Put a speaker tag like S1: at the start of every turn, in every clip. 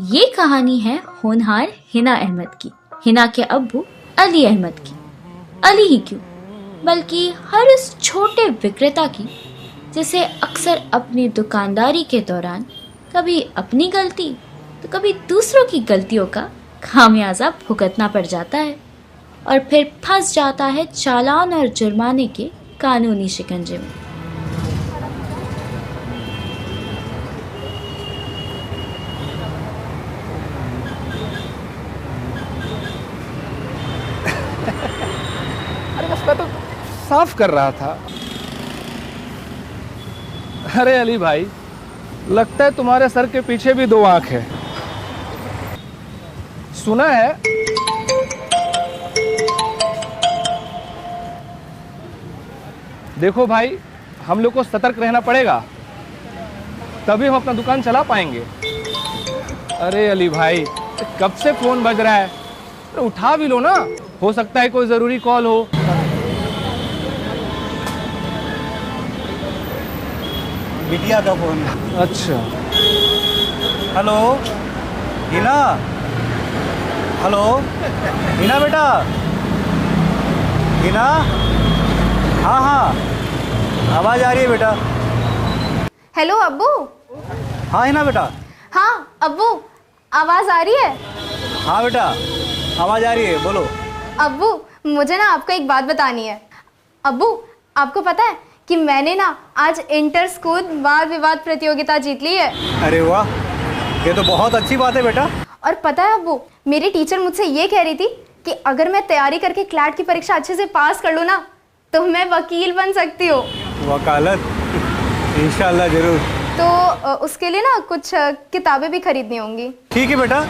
S1: ये कहानी है होनहार हिना अहमद की, हिना के अब्बू अली अहमद की। अली ही क्यों, बल्कि हर उस छोटे विक्रेता की जिसे अक्सर अपनी दुकानदारी के दौरान कभी अपनी गलती तो कभी दूसरों की गलतियों का खामियाजा भुगतना पड़ जाता है और फिर फंस जाता है चालान और जुर्माने के कानूनी शिकंजे में।
S2: मैं तो साफ कर रहा था। अरे अली भाई, लगता है तुम्हारे सर के पीछे भी दो आंख है। सुना है देखो भाई, हम लोग को सतर्क रहना पड़ेगा, तभी हम अपना दुकान चला पाएंगे। अरे अली भाई, कब से फोन बज रहा है, तो उठा भी लो ना, हो सकता है कोई जरूरी कॉल हो।
S3: बिटिया का फोन।
S2: अच्छा,
S3: हेलो हिना। हेलो हिना बेटा, हिना। हाँ हाँ, आवाज़ आ रही है बेटा।
S4: हेलो अब्बू।
S3: हाँ हिना बेटा।
S4: हाँ अब्बू, आवाज़ आ रही है?
S3: हाँ बेटा, आवाज़ आ रही है, बोलो।
S4: अब्बू, मुझे ना आपको एक बात बतानी है। अब्बू, आपको पता है कि मैंने ना आज इंटर स्कूल वाद विवाद प्रतियोगिता जीत ली है।
S3: अरे वाह, ये तो बहुत अच्छी बात है बेटा।
S4: और पता है अब्बू, मेरी टीचर मुझसे ये कह रही थी कि अगर मैं तैयारी करके क्लैट की परीक्षा अच्छे से पास कर लूँ ना, तो मैं वकील बन सकती हूँ।
S3: वकालत? इंशाल्लाह जरूर।
S4: तो उसके लिए ना कुछ किताबें भी खरीदनी होंगी।
S3: ठीक है बेटा।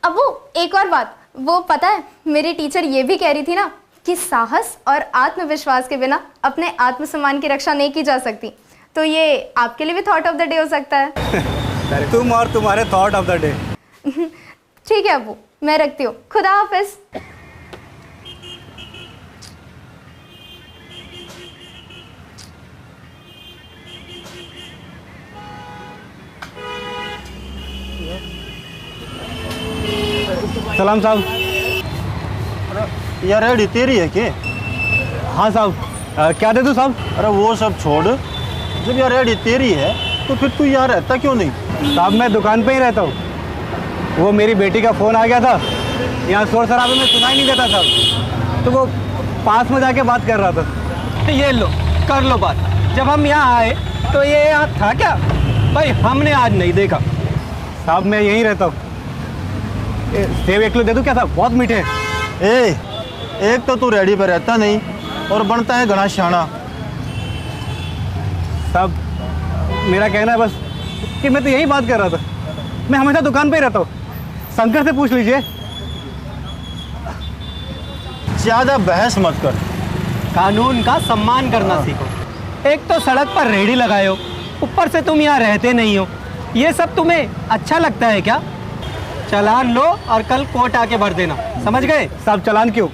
S4: अब्बू, एक और बात, वो पता है मेरी टीचर ये भी कह रही थी ना कि साहस और आत्मविश्वास के बिना अपने आत्मसम्मान की रक्षा नहीं की जा सकती। तो ये आपके लिए भी थॉट ऑफ द डे हो सकता है।
S3: तुम और तुम्हारे थॉट ऑफ द डे।
S4: ठीक है अब्बू, मैं रखती हूँ। खुदा हाफिज।
S3: सलाम साहब।
S5: यार रेडी तेरी है कि?
S3: हाँ साहब, क्या दे दूँ साहब?
S5: अरे वो सब छोड़, जब यार रेडी तेरी है तो फिर तू यहाँ रहता क्यों नहीं?
S3: साहब मैं दुकान पे ही रहता हूँ। वो मेरी बेटी का फ़ोन आ गया था, यहाँ शोर शराबे में सुनाई नहीं देता साहब, तो वो पास में जाके बात कर रहा था।
S6: ये लो, कर लो बात। जब हम यहाँ आए तो ये यहाँ था क्या? भाई हमने आज नहीं देखा।
S3: साहब मैं यहीं रहता हूँ। सेब 1 किलो दे दूँ क्या साहब? बहुत मीठे हैं।
S5: एक तो तू रेडी पे रहता नहीं और बनता है घना शाना।
S3: साहब मेरा कहना है बस कि मैं तो यही बात कर रहा था, मैं हमेशा दुकान पे ही रहता हूँ, शंकर से पूछ लीजिए।
S5: ज़्यादा बहस मत कर।
S6: कानून का सम्मान करना सीखो। एक तो सड़क पर रेहड़ी लगाए हो, ऊपर से तुम यहाँ रहते नहीं हो। ये सब तुम्हें अच्छा लगता है क्या? चालान लो और कल कोर्ट आके भर देना, समझ गए?
S3: साहब चालान क्यों?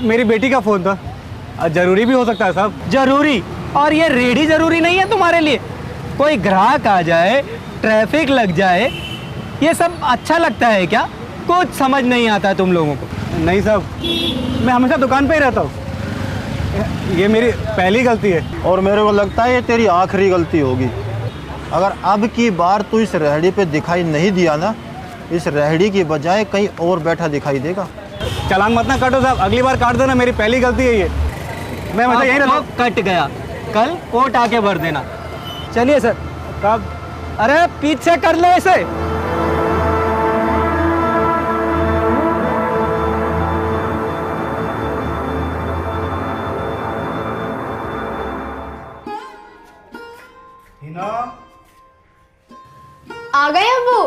S3: मेरी बेटी का फ़ोन था, ज़रूरी भी हो सकता है साहब।
S6: जरूरी? और ये रेहड़ी जरूरी नहीं है तुम्हारे लिए? कोई ग्राहक आ जाए, ट्रैफिक लग जाए, ये सब अच्छा लगता है क्या? कुछ समझ नहीं आता तुम लोगों को।
S3: नहीं साहब, मैं हमेशा दुकान पे ही रहता हूँ, ये मेरी पहली गलती है।
S5: और मेरे को लगता है ये तेरी आखिरी गलती होगी। अगर अब की बार तू इस रेहड़ी पे दिखाई नहीं दिया ना, इस रेहड़ी की बजाय कहीं और बैठा दिखाई देगा।
S3: चालान मत ना काटो साहब, अगली बार काट देना, मेरी पहली गलती है ये। मैं हमेशा यहीं रहता हूँ।
S6: कट गया, कल कोर्ट आके भर देना। चलिए सर।
S3: साहब
S6: अरे पीछे कर लो इसे।
S3: हिना,
S4: आ गए अब्बू?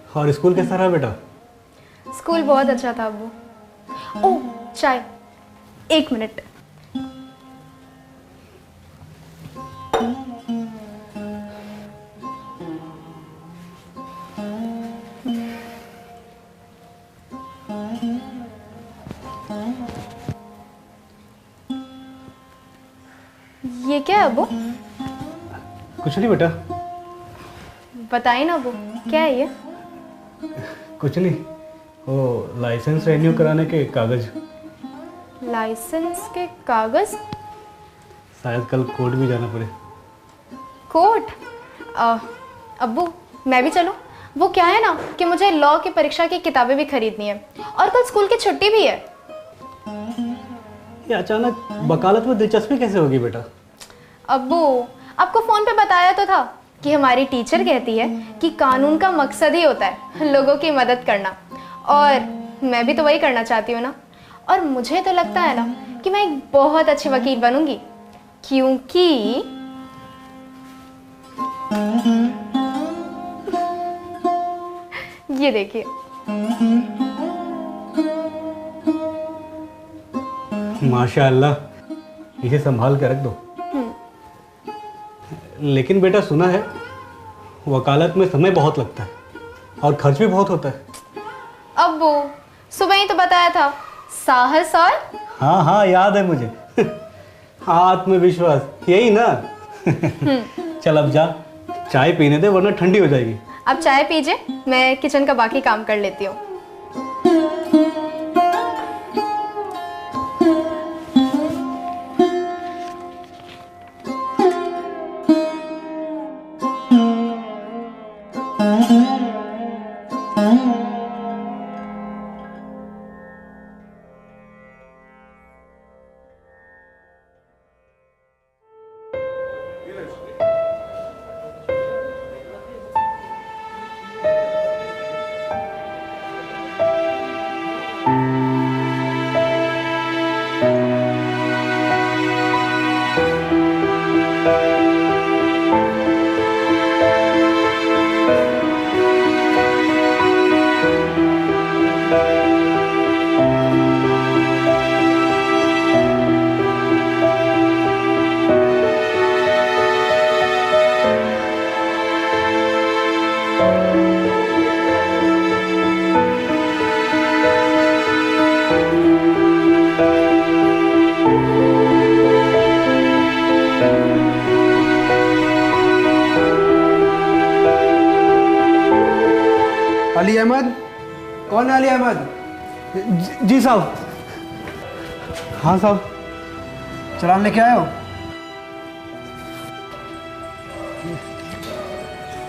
S3: और स्कूल कैसा रहा बेटा?
S4: स्कूल बहुत अच्छा था अब्बू। ओह चाय, 1 मिनट। ये क्या है अब्बू?
S3: कुछ नहीं बेटा,
S4: बताइए ना अब्बू, क्या है ये?
S3: कुछ नहीं, वो लाइसेंस रिन्यू कराने के कागज।
S4: लाइसेंस के कागज?
S3: शायद कल कोर्ट भी जाना पड़े।
S4: कोर्ट? अब्बू मैं भी चलूं? वो क्या है ना कि मुझे लॉ की परीक्षा की किताबें भी खरीदनी है और कल स्कूल की छुट्टी भी है।
S3: ये अचानक वकालत में दिलचस्पी कैसे होगी बेटा?
S4: अब्बू आपको फोन पे बताया तो था कि हमारी टीचर कहती है कि कानून का मकसद ही होता है लोगों की मदद करना, और मैं भी तो वही करना चाहती हूँ ना। और मुझे तो लगता है ना कि मैं एक बहुत अच्छी वकील बनूंगी, क्योंकि ये देखिए।
S3: माशाअल्लाह, इसे संभाल के रख दो। लेकिन बेटा सुना है वकालत में समय बहुत लगता है और खर्च भी बहुत होता है।
S4: अब्बू सुबह ही तो बताया था, साहस और
S3: हाँ हाँ याद है मुझे। आत्मविश्वास, यही ना? चल अब जा, चाय पीने दे वरना ठंडी हो जाएगी।
S4: आप चाय पीजिए, मैं किचन का बाकी काम कर लेती हूँ।
S7: अली अहमद, कौन है अली अहमद?
S3: जी साहब। हाँ साहब।
S7: चालान लेके आए हो?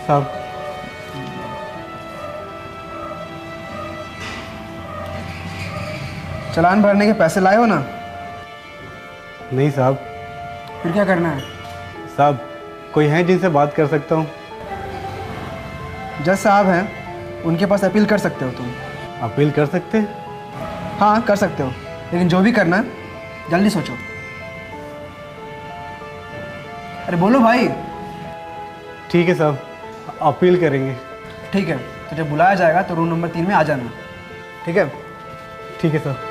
S3: साहब
S7: चालान भरने के पैसे लाए हो ना?
S3: नहीं साहब।
S7: फिर क्या करना है?
S3: साहब कोई है जिनसे बात कर सकता हूँ?
S7: जज साहब हैं, उनके पास अपील कर सकते हो तुम।
S3: अपील कर सकते हैं?
S7: हाँ कर सकते हो, लेकिन जो भी करना है जल्दी सोचो। अरे बोलो भाई।
S3: ठीक है साहब, अपील करेंगे।
S7: ठीक है, तो जब बुलाया जाएगा तो रूम नंबर 3 में आ जाना। ठीक है?
S3: ठीक है साहब।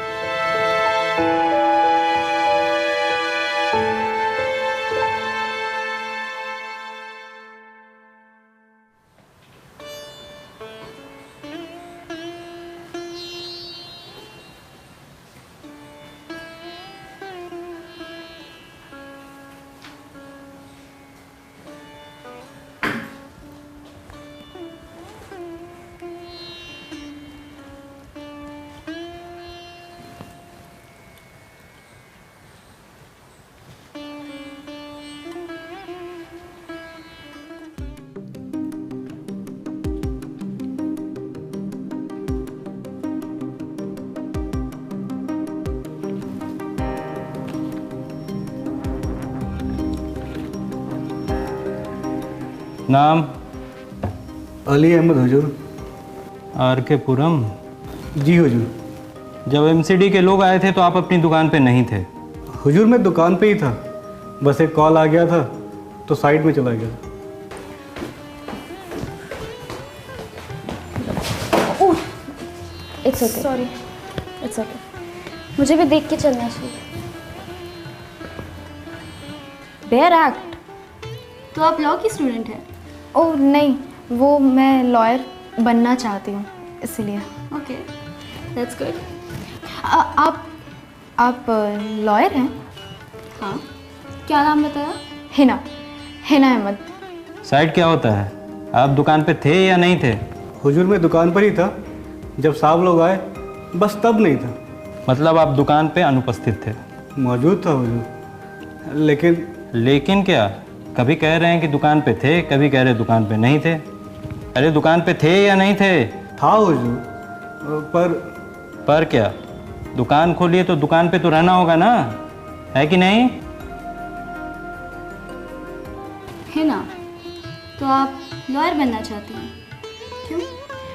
S2: नाम?
S3: अली अहमद हुजूर।
S2: आर के पुरम?
S3: जी हुजूर।
S2: जब एमसीडी के लोग आए थे तो आप अपनी दुकान पे नहीं थे?
S3: हुजूर मैं दुकान पे ही था, बस एक कॉल आ गया था तो साइड में चला गया।
S1: It's okay,
S4: sorry.
S1: It's okay, मुझे भी देख के चलना चाहिए। बेयर एक्ट, तो आप लॉ की स्टूडेंट हैं?
S4: ओह नहीं, वो मैं लॉयर बनना चाहती हूँ इसलिए।
S1: Okay, that's good.
S4: आप लॉयर हैं?
S1: हाँ, क्या नाम बताया?
S4: हिना, हिना अहमद।
S3: साइड क्या होता है? आप दुकान पे थे या नहीं थे?
S6: हुजूर मैं दुकान पर ही था, जब साहब लोग आए बस तब नहीं था।
S3: मतलब आप दुकान पे अनुपस्थित थे?
S6: मौजूद था हुजूर,
S3: लेकिन क्या? कभी कह रहे हैं कि दुकान पे थे, कभी कह रहे दुकान पे नहीं थे। अरे दुकान पे थे या नहीं थे?
S6: था हुजूर,
S3: पर क्या? दुकान खोलिए तो दुकान पे तो रहना होगा ना, है कि नहीं?
S1: है ना, तो आप लॉयर बनना चाहती हैं? क्यों?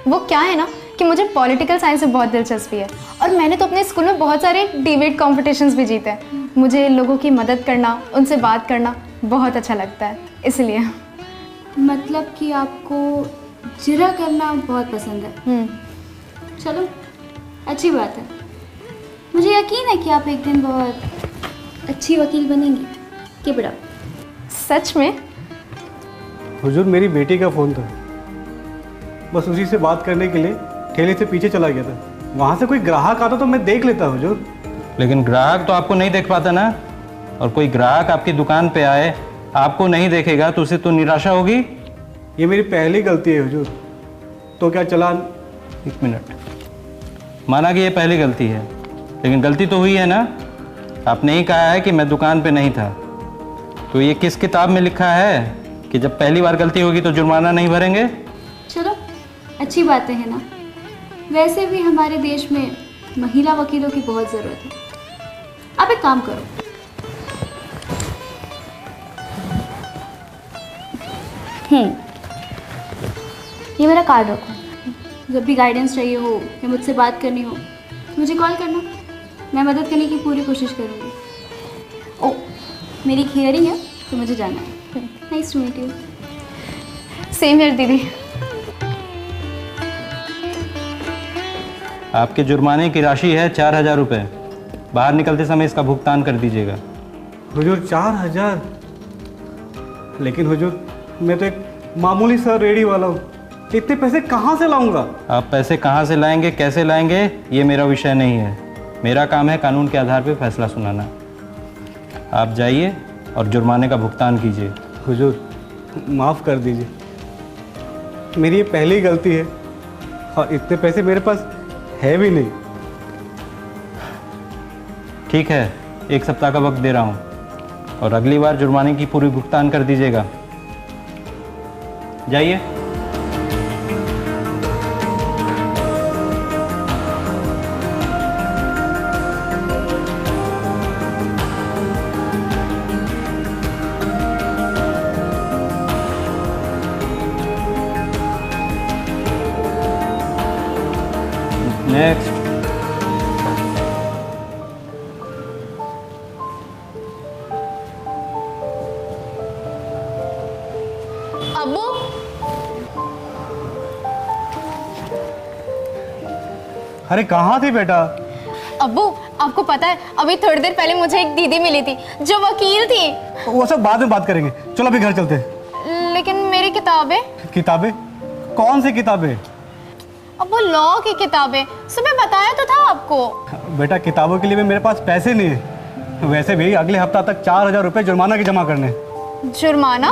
S4: वो क्या है ना कि मुझे पॉलिटिकल साइंस में बहुत दिलचस्पी है और मैंने तो अपने स्कूल में बहुत सारे डिबेट कॉम्पिटिशन्स भी जीते हैं। मुझे लोगों की मदद करना, उनसे बात करना बहुत अच्छा लगता है, इसलिए।
S1: मतलब कि आपको जिरा करना बहुत पसंद है। चलो, अच्छी बात है। मुझे यकीन है कि आप एक दिन बहुत अच्छी वकील बनेंगी। Keep it up.
S4: सच में?
S6: हुजूर मेरी बेटी का फ़ोन था, बस उसी से बात करने के लिए ठेले से पीछे चला गया था। वहाँ से कोई ग्राहक आता तो मैं देख लेता हुजूर।
S3: लेकिन ग्राहक तो आपको नहीं देख पाता ना, और कोई ग्राहक आपकी दुकान पे आए आपको नहीं देखेगा तो उसे तो निराशा होगी।
S6: ये मेरी पहली गलती है हुजूर, तो क्या चालान?
S3: 1 मिनट, माना कि ये पहली गलती है, लेकिन गलती तो हुई है ना। आपने ही कहा है कि मैं दुकान पे नहीं था, तो ये किस किताब में लिखा है कि जब पहली बार गलती होगी तो जुर्माना नहीं भरेंगे?
S1: चलो, अच्छी बातें हैं ना। वैसे भी हमारे देश में महिला वकीलों की बहुत ज़रूरत है। आप एक काम करो, ये मेरा कार्ड रखो। जब भी गाइडेंस चाहिए हो या मुझसे बात करनी हो मुझे कॉल करना, मैं मदद करने की पूरी कोशिश करूँगी। ओ, मेरी एक हियरिंग है तो मुझे जाना है। Nice to meet you.
S4: Same here दीदी।
S3: आपके जुर्माने की राशि है 4000 रुपये। बाहर निकलते समय इसका भुगतान कर दीजिएगा।
S6: हुजूर 4000? लेकिन हुजूर मैं तो एक मामूली सा रेडी वाला हूँ, इतने पैसे कहाँ से लाऊंगा?
S3: आप पैसे कहाँ से लाएंगे, कैसे लाएंगे, ये मेरा विषय नहीं है। मेरा काम है कानून के आधार पर फैसला सुनाना। आप जाइए और जुर्माने का भुगतान कीजिए।
S6: हुजूर माफ़ कर दीजिए, मेरी ये पहली गलती है और इतने पैसे मेरे पास है भी नहीं।
S3: ठीक है, 1 सप्ताह का वक्त दे रहा हूँ और अगली बार जुर्माने की पूरी भुगतान कर दीजिएगा। जाइए। नेक्स्ट।
S4: अब्बू,
S6: अरे कहाँ थी बेटा?
S4: अब्बू आपको पता है अभी थोड़ी देर पहले मुझे एक दीदी मिली थी जो वकील थी।
S6: वो सब बाद में बात करेंगे, चलो अभी घर चलते हैं।
S4: लेकिन मेरी किताबें?
S6: किताबें? कौन सी किताबें?
S4: अब्बू लॉ की किताबें, सुबह बताया तो था आपको।
S6: बेटा किताबों के लिए भी मेरे पास पैसे नहीं है। वैसे भी अगले हफ्ता तक 4000 रुपये जुर्माना की जमा करने।
S4: जुर्माना?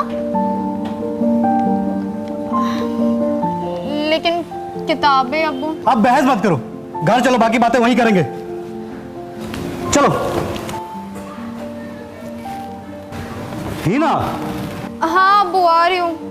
S4: लेकिन किताबें अब्बू।
S6: आप बहस मत करो, घर चलो, बाकी बातें वहीं करेंगे। चलो। हिना।
S4: हाँ अब्बू आ रही हूँ।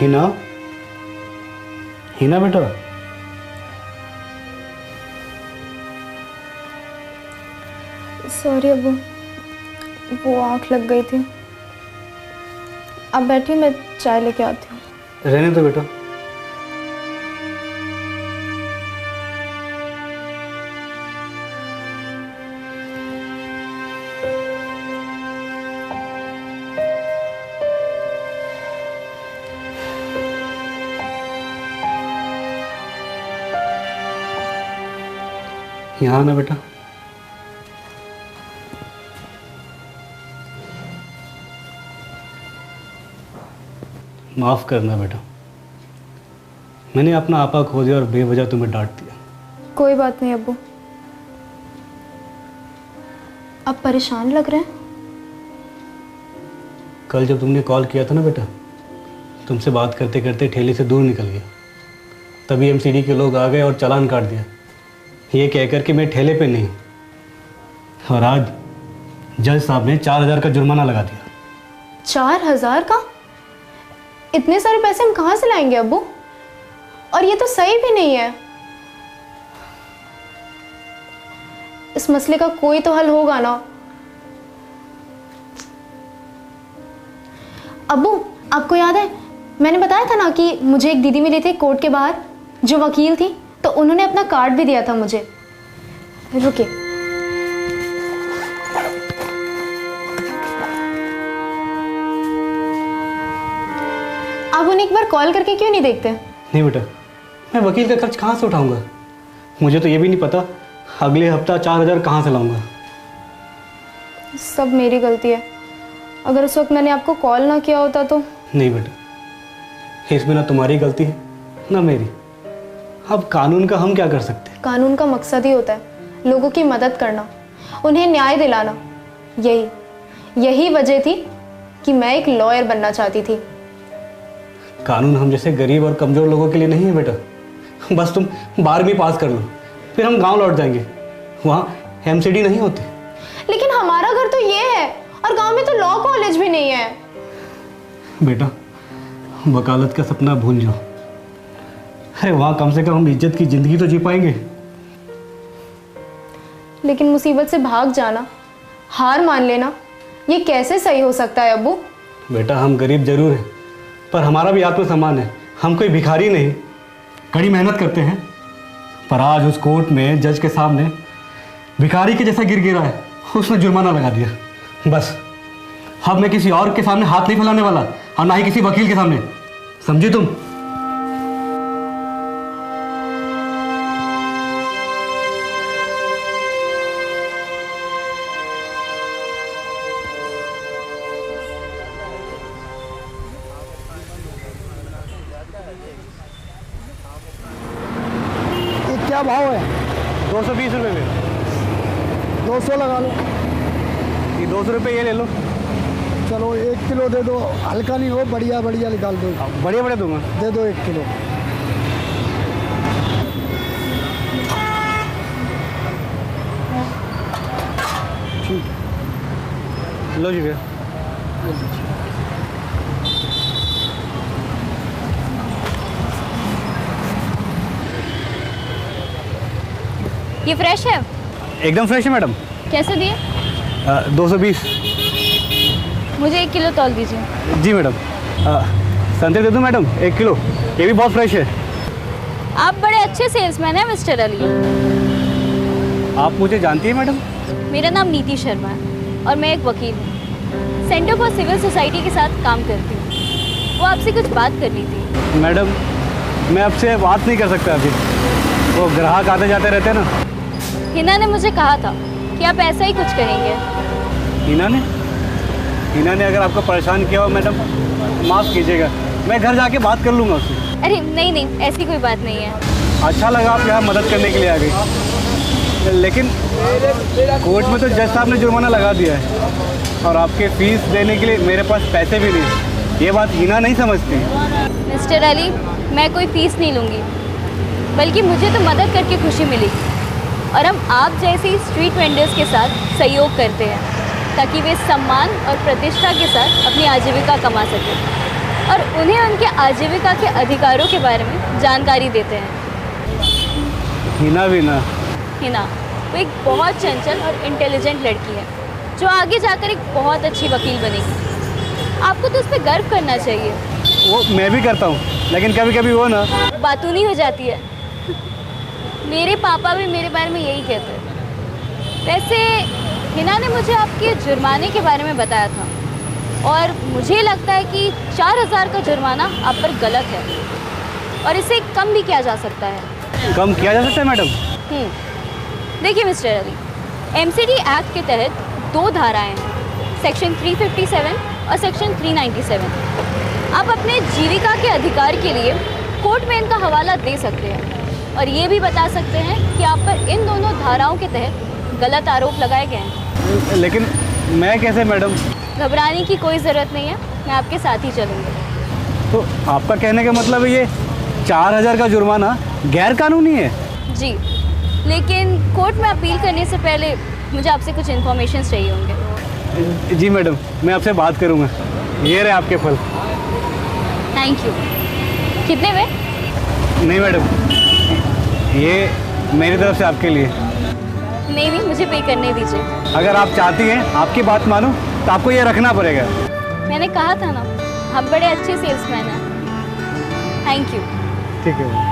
S8: हिना, हिना बेटा,
S4: सॉरी अब्बू, वो आँख लग गई थी। आप बैठिए, मैं चाय लेके आती हूँ।
S8: रहने दो बेटा। यहाँ आना बेटा। माफ़ करना बेटा, मैंने अपना आपा खो दिया और बेवजह तुम्हें डांट दिया।
S4: कोई बात नहीं अब्बू, आप परेशान लग रहे हैं।
S8: कल जब तुमने कॉल किया था ना बेटा, तुमसे बात करते करते ठेले से दूर निकल गया, तभी एमसीडी के लोग आ गए और चालान काट दिया, ये कहकर कि मैं ठेले पे नहीं। और आज जज साहब ने 4000 का जुर्माना लगा दिया।
S4: 4000 का? इतने सारे पैसे हम कहाँ से लाएंगे अब्बू? और ये तो सही भी नहीं है। इस मसले का कोई तो हल होगा ना। अब्बू, आपको याद है मैंने बताया था ना कि मुझे एक दीदी मिली थी कोर्ट के बाहर जो वकील थी, तो उन्होंने अपना कार्ड भी दिया था मुझे। रुकिए, आप उन्हें एक बार कॉल करके क्यों नहीं देखते?
S8: नहीं बेटा, मैं वकील का खर्च कहाँ से उठाऊंगा? मुझे तो ये भी नहीं पता अगले हफ्ता 4000 कहाँ से लाऊंगा।
S4: सब मेरी गलती है। अगर उस वक्त मैंने आपको कॉल ना किया होता तो।
S8: नहीं बेटा, इसमें ना तुम्हारी गलती है ना मेरी। अब कानून का हम क्या कर सकते हैं?
S4: कानून का मकसद ही होता है लोगों की मदद करना, उन्हें न्याय दिलाना। यही वजह थी कि मैं एक लॉयर बनना चाहती थी।
S8: कानून हम जैसे गरीब और कमज़ोर लोगों के लिए नहीं है बेटा। बस तुम 12वीं पास कर लो, फिर हम गांव लौट जाएंगे, वहाँ एमसीडी नहीं होती।
S4: लेकिन हमारा घर तो ये है और गांव में तो लॉ कॉलेज भी नहीं है।
S8: बेटा, वकालत का सपना भूल जाओ। अरे वहाँ कम से कम हम इज्जत की ज़िंदगी तो जी पाएंगे।
S4: लेकिन मुसीबत से भाग जाना, हार मान लेना, ये कैसे सही हो सकता है अब्बू?
S8: बेटा, हम गरीब जरूर हैं, पर हमारा भी आत्मसम्मान है। हम कोई भिखारी नहीं, कड़ी मेहनत करते हैं। पर आज उस कोर्ट में जज के सामने भिखारी के जैसा गिरा है, उसने जुर्माना लगा दिया। बस अब मैं किसी और के सामने हाथ नहीं फैलाने वाला, और ना ही किसी वकील के सामने, समझी तुम?
S7: क्या भाव है?
S8: 220 रुपये में।
S7: 200 लगा लो।
S8: ये 200 रुपये ये ले लो।
S7: चलो 1 किलो दे दो, हल्का नहीं हो, बढ़िया बढ़िया निकाल दो।
S8: बढ़िया बढ़िया दूंगा।
S7: दे दो 1 किलो।
S8: लो जी भैया।
S1: ये फ्रेश है?
S8: एकदम फ्रेश है मैडम।
S1: कैसे दिए?
S8: 220।
S1: मुझे 1 किलो तौल दीजिए।
S8: जी मैडम। संतरे दे दूँ मैडम 1 किलो? ये भी बहुत फ्रेश है।
S1: आप बड़े अच्छे सेल्समैन हैं मिस्टर अली।
S8: आप मुझे जानती हैं मैडम?
S1: मेरा नाम नीति शर्मा है और मैं एक वकील हूँ। सेंटर फॉर सिविल सोसाइटी के साथ काम करती हूँ। वो आपसे कुछ बात करनी थी।
S8: मैडम, मैं आपसे बात नहीं कर सकता अभी, वो ग्राहक आते जाते रहते हैं ना।
S1: हिना ने मुझे कहा था कि आप ऐसा ही कुछ करेंगे।
S8: हिना ने? हिना ने अगर आपको परेशान किया हो मैडम, माफ़ कीजिएगा, मैं घर जाके बात कर लूँगा उससे।
S1: अरे नहीं नहीं, ऐसी कोई बात नहीं है।
S8: अच्छा लगा आप यहाँ मदद करने के लिए आ गई, लेकिन कोर्ट में तो जज साहब ने जुर्माना लगा दिया है और आपके फीस देने के लिए मेरे पास पैसे भी नहीं। ये बात हिना नहीं समझती।
S1: मिस्टर अली, मैं कोई फीस नहीं लूँगी, बल्कि मुझे तो मदद करके खुशी मिलेगी और हम आप जैसे स्ट्रीट वेंडर्स के साथ सहयोग करते हैं ताकि वे सम्मान और प्रतिष्ठा के साथ अपनी आजीविका कमा सकें और उन्हें उनके आजीविका के अधिकारों के बारे में जानकारी देते हैं।
S8: हिना भी ना।
S1: हिना वो एक बहुत चंचल और इंटेलिजेंट लड़की है जो आगे जाकर एक बहुत अच्छी वकील बनेगी। आपको तो उस पर गर्व करना चाहिए।
S8: वो मैं भी करता हूँ, लेकिन कभी कभी वो ना
S1: बातूनी हो जाती है। मेरे पापा भी मेरे बारे में यही कहते हैं। वैसे हिना ने मुझे आपके जुर्माने के बारे में बताया था और मुझे लगता है कि 4000 का जुर्माना आप पर गलत है और इसे कम भी किया जा सकता है।
S8: कम किया जा सकता है मैडम?
S1: देखिए मिस्टर अली, एमसीडी एक्ट के तहत 2 धाराएं हैं, सेक्शन 357 और सेक्शन 397। आप अपने जीविका के अधिकार के लिए कोर्ट में इनका हवाला दे सकते हैं और ये भी बता सकते हैं कि आप पर इन दोनों धाराओं के तहत गलत आरोप लगाए गए हैं।
S8: लेकिन मैं कैसे मैडम?
S1: घबराने की कोई ज़रूरत नहीं है, मैं आपके साथ ही चलूँगी।
S8: तो आपका कहने का मतलब ये 4000 का जुर्माना गैर कानूनी है?
S1: जी, लेकिन कोर्ट में अपील करने से पहले मुझे आपसे कुछ इन्फॉर्मेशन चाहिए होंगे।
S8: जी मैडम, मैं आपसे बात करूँगा। ये रहे आपके फल।
S1: Thank you. कितने में?
S8: नहीं मैडम, ये मेरी तरफ से आपके लिए।
S1: नहीं, मुझे पे करने दीजिए।
S8: अगर आप चाहती हैं आपकी बात मानूं तो आपको ये रखना पड़ेगा।
S1: मैंने कहा था ना, हम बड़े अच्छे सेल्समैन हैं। Thank you.
S8: ठीक है।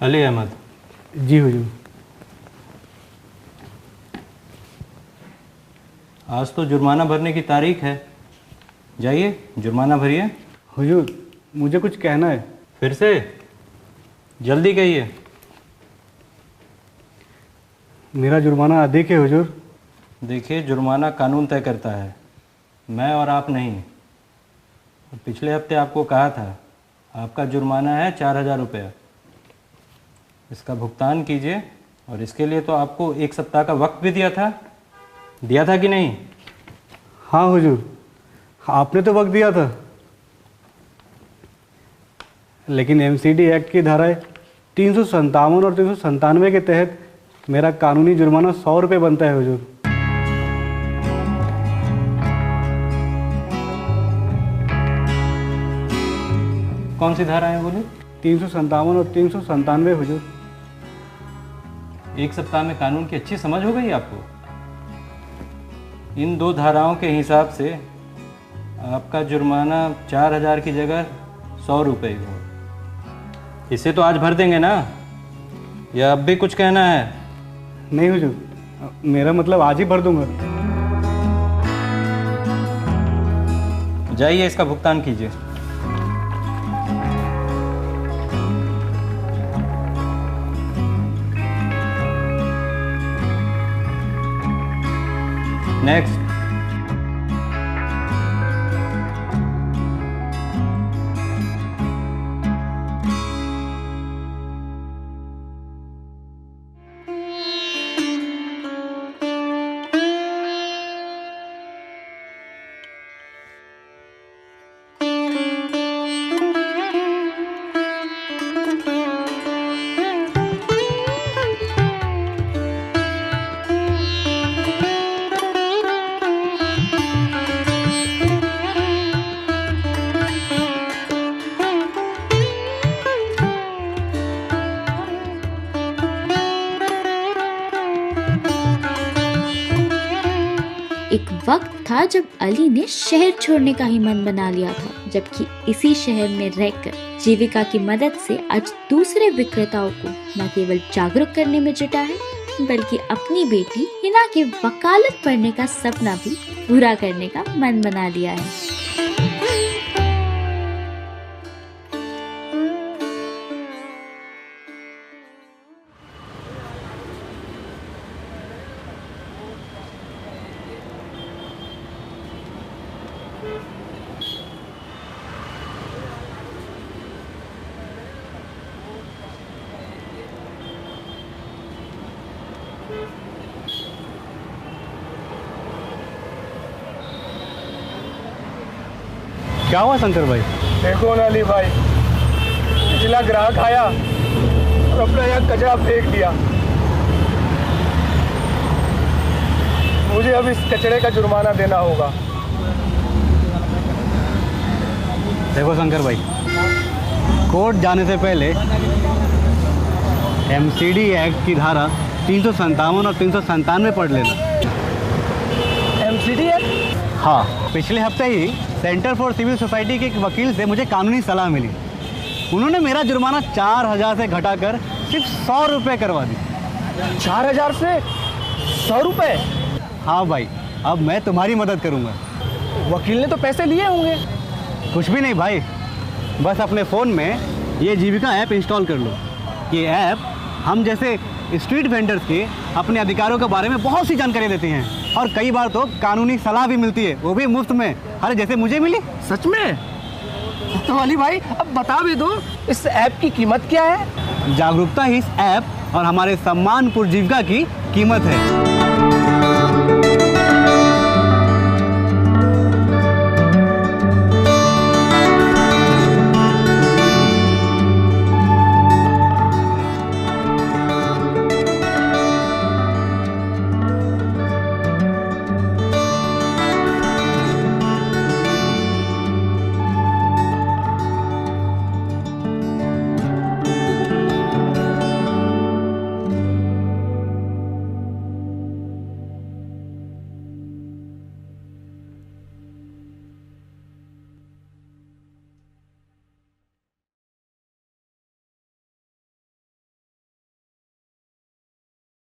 S3: अली अहमद।
S8: जी हुजूर।
S3: आज तो जुर्माना भरने की तारीख है, जाइए जुर्माना भरिए।
S8: हुजूर, मुझे कुछ कहना है।
S3: फिर से? जल्दी कहिए।
S8: मेरा जुर्माना अधिक है हुजूर।
S3: देखिए, जुर्माना कानून तय करता है, मैं और आप नहीं। पिछले हफ्ते आपको कहा था आपका जुर्माना है 4000 रुपया। इसका भुगतान कीजिए, और इसके लिए तो आपको 1 सप्ताह का वक्त भी दिया था कि नहीं?
S8: हाँ हुजूर, आपने तो वक्त दिया था, लेकिन एमसीडी एक्ट की धाराएं 357 और 397 के तहत मेरा कानूनी जुर्माना 100 रुपये बनता है हुजूर।
S3: कौन सी धारा है बोले?
S8: 357 और 397 हुजूर।
S3: 1 सप्ताह में कानून की अच्छी समझ हो गई आपको? इन 2 धाराओं के हिसाब से आपका जुर्माना 4000 की जगह 100 रुपये हो। इसे तो आज भर देंगे ना, या अब भी कुछ कहना है?
S8: नहीं हुजूर, मेरा मतलब आज ही भर दूंगा।
S3: जाइए इसका भुगतान कीजिए। नेक्स्ट।
S1: एक वक्त था जब अली ने शहर छोड़ने का ही मन बना लिया था, जबकि इसी शहर में रहकर जीविका की मदद से आज दूसरे विक्रेताओं को न केवल जागरूक करने में जुटा है, बल्कि अपनी बेटी हिना की वकालत पढ़ने का सपना भी पूरा करने का मन बना लिया है।
S8: क्या हुआ शंकर भाई?
S2: देखो ना अली भाई, पिछला ग्राहक आया और अपना यहाँ कचरा फेंक दिया। मुझे अब इस कचरे का जुर्माना देना होगा।
S8: देखो शंकर भाई, कोर्ट जाने से पहले एमसीडी एक्ट की धारा 357 और 397 पढ़ लेना।
S2: MCD act?
S8: हाँ, पिछले हफ्ते ही सेंटर फॉर सिविल सोसाइटी के एक वकील से मुझे कानूनी सलाह मिली। उन्होंने मेरा जुर्माना 4000 से घटाकर सिर्फ 100 रुपये करवा दी।
S2: 4000 से 100 रुपये?
S8: हाँ भाई, अब मैं तुम्हारी मदद करूँगा।
S2: वकील ने तो पैसे लिए होंगे।
S8: कुछ भी नहीं भाई, बस अपने फ़ोन में ये जीविका ऐप इंस्टॉल कर लो। ये ऐप हम जैसे स्ट्रीट वेंडर्स के अपने अधिकारों के बारे में बहुत सी जानकारी देती हैं और कई बार तो कानूनी सलाह भी मिलती है, वो भी मुफ्त में। अरे जैसे मुझे मिली।
S2: सच में? तो अली भाई अब बता भी दो, इस ऐप की कीमत क्या है?
S8: जागरूकता ही इस ऐप और हमारे सम्मानपुर जीविका की कीमत है।